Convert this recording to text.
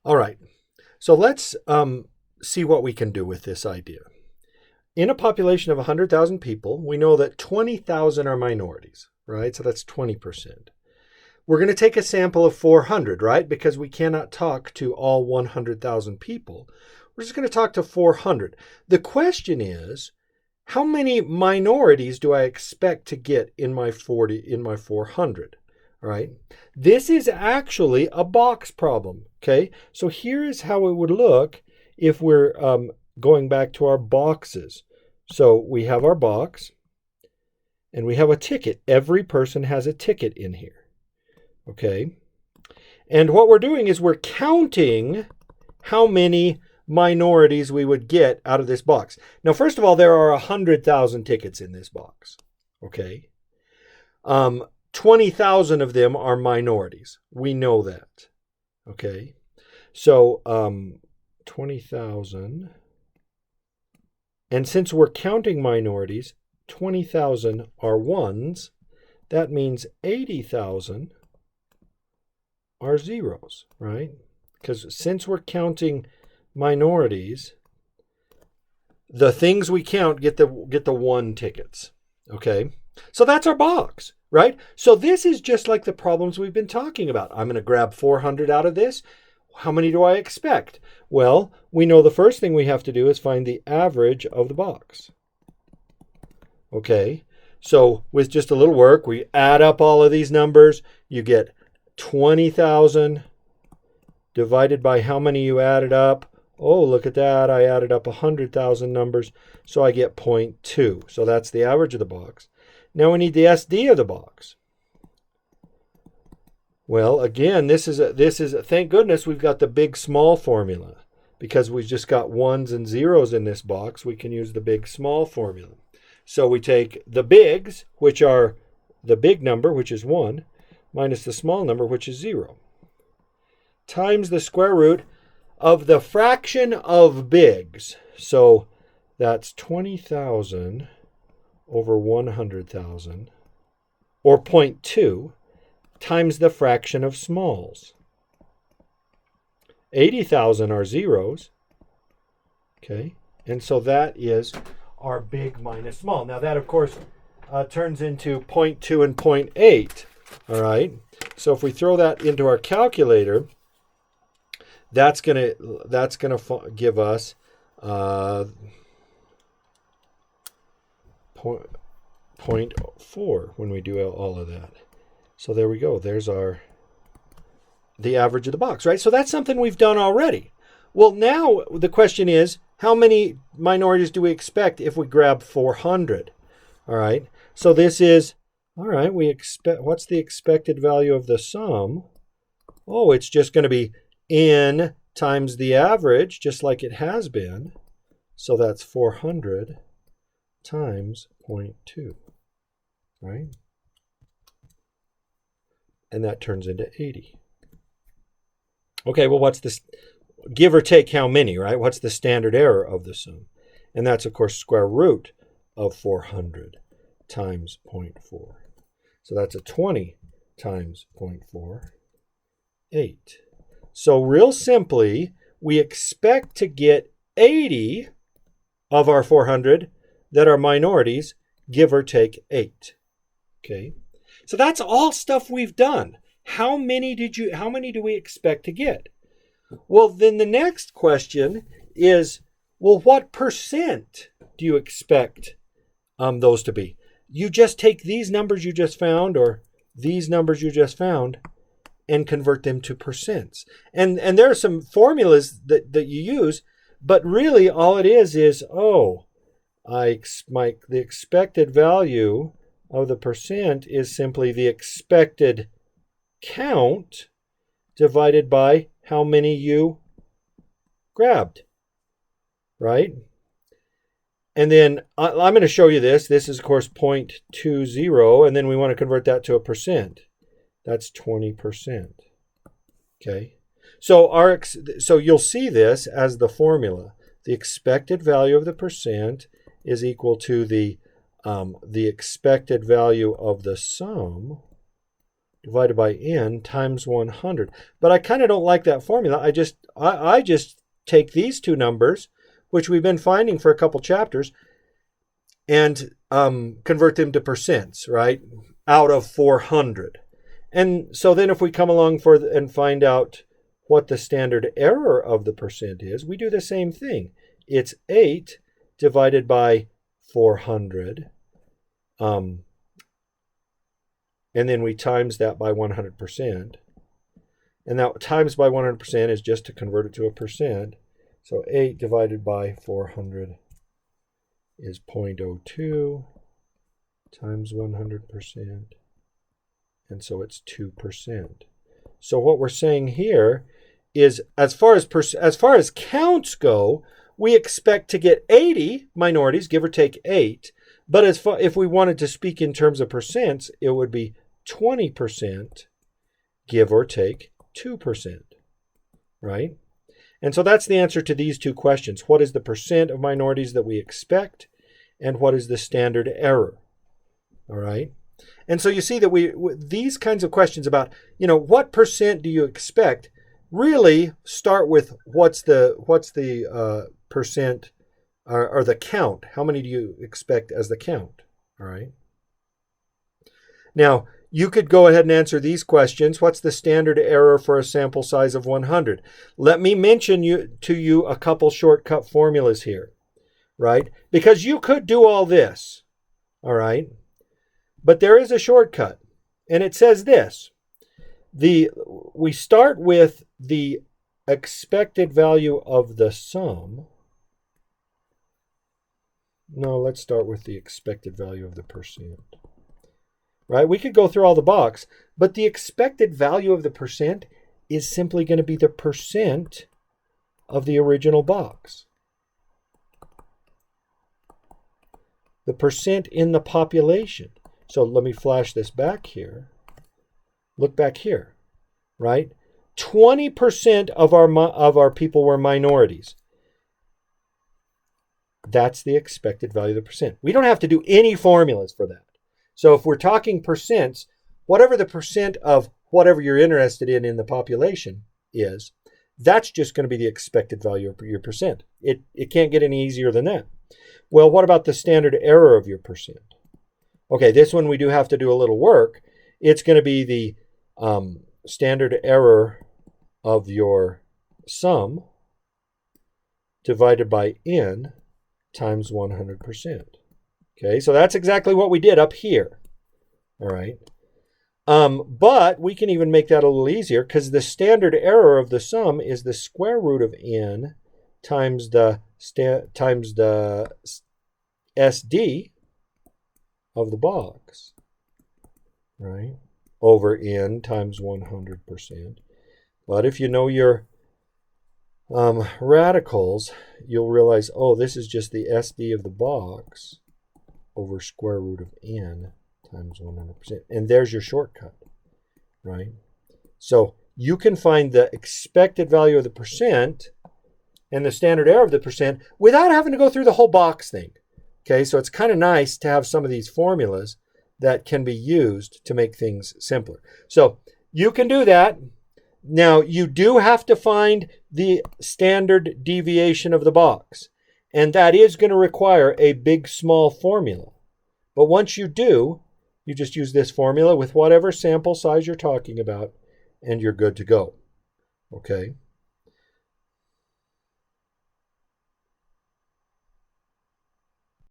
All right. So let's see what we can do with this idea. In a population of 100,000 people, we know that 20,000 are minorities, right? So that's 20%. We're going to take a sample of 400, right? Because we cannot talk to all 100,000 people. We're just going to talk to 400. The question is, how many minorities do I expect to get in my 400? All right. This is actually a box problem. Okay. So here is how it would look if we're going back to our boxes. So we have our box and we have a ticket. Every person has a ticket in here. Okay. And what we're doing is we're counting how many minorities we would get out of this box. Now, first of all, there are 100,000 tickets in this box. Okay. 20,000 of them are minorities. We know that. Okay. So 20,000. And since we're counting minorities, 20,000 are ones. That means 80,000 are zeros, right? Because since we're counting minorities, the things we count get the one tickets. Okay. So that's our box, right? So this is just like the problems we've been talking about. I'm going to grab 400 out of this. How many do I expect? Well, we know the first thing we have to do is find the average of the box. Okay. So with just a little work, we add up all of these numbers. You get 20,000 divided by how many you added up. Oh, look at that. I added up 100,000 numbers. So I get 0.2. So that's the average of the box. Now we need the SD of the box. Well, again, this is thank goodness we've got the big small formula. Because we've just got ones and zeros in this box, we can use the big small formula. So we take the bigs, which are the big number, which is 1, minus the small number, which is 0, times the square root of the fraction of bigs. So that's 20,000 over 100,000, or 0.2, times the fraction of smalls. 80,000 are zeros. Okay, and so that is our big minus small. Now that, of course, turns into 0.2 and 0.8. All right, so if we throw that into our calculator, that's gonna give us 0.4 when we do all of that. So there we go. There's the average of the box, right? So that's something we've done already. Well, now the question is, how many minorities do we expect if we grab 400? All right. So this is, all right, we expect, what's the expected value of the sum? Oh, it's just going to be n times the average, just like it has been. So that's 400 times 0.2, right? And that turns into 80. Okay, well, what's this? Give or take how many, right? What's the standard error of the sum? And that's, of course, square root of 400 times 0.4. So that's a 20 times 0.4, 8. So real simply, we expect to get 80 of our 400 that are minorities, give or take 8. Okay, so that's all stuff we've done. How many do we expect to get? Well, then the next question is, well, what percent do you expect those to be? You just take these numbers you just found or these numbers you just found and convert them to percents. And there are some formulas that you use, but really all it is, the expected value of the percent is simply the expected count divided by how many you grabbed, right? And then I'm going to show you this. This is, of course, 0.20, and then we want to convert that to a percent. That's 20%. Okay? So you'll see this as the formula. The expected value of the percent is equal to the expected value of the sum divided by n times 100. But I kind of don't like that formula. I just take these two numbers, which we've been finding for a couple chapters, and convert them to percents, right, out of 400. And so then if we come along and find out what the standard error of the percent is, we do the same thing. It's 8 divided by 400. And then we times that by 100%. And that times by 100% is just to convert it to a percent. So 8 divided by 400 is 0.02 times 100%. And so it's 2%. So what we're saying here is as far as counts go, we expect to get 80 minorities, give or take 8. But if we wanted to speak in terms of percents, it would be 20%, give or take 2%, right? And so that's the answer to these two questions. What is the percent of minorities that we expect? And what is the standard error? All right? And so you see that these kinds of questions about, what percent do you expect, really start with what's the percent or the count. How many do you expect as the count? All right. Now, you could go ahead and answer these questions. What's the standard error for a sample size of 100? Let me mention to you a couple shortcut formulas here, right? Because you could do all this, all right? But there is a shortcut, and it says this. We start with the expected value of the sum. No, let's start with the expected value of the percent. Right? We could go through all the box, but the expected value of the percent is simply going to be the percent of the original box. The percent in the population. So let me flash this back here. Look back here, right? 20% of our people were minorities. That's the expected value of the percent. We don't have to do any formulas for that. So if we're talking percents, whatever the percent of whatever you're interested in the population is, that's just going to be the expected value of your percent. It can't get any easier than that. Well, what about the standard error of your percent? Okay, this one we do have to do a little work. It's going to be the standard error of your sum divided by n times 100%. Okay, so that's exactly what we did up here. All right. But we can even make that a little easier because the standard error of the sum is the square root of n times the SD of the box, right, over n times 100%. But if you know your radicals, you'll realize, oh, this is just the SD of the box over square root of n times 100%. And there's your shortcut, right? So you can find the expected value of the percent and the standard error of the percent without having to go through the whole box thing. Okay, so it's kind of nice to have some of these formulas that can be used to make things simpler. So you can do that. Now, you do have to find the standard deviation of the box, and that is going to require a big, small formula. But once you do, you just use this formula with whatever sample size you're talking about, and you're good to go. Okay?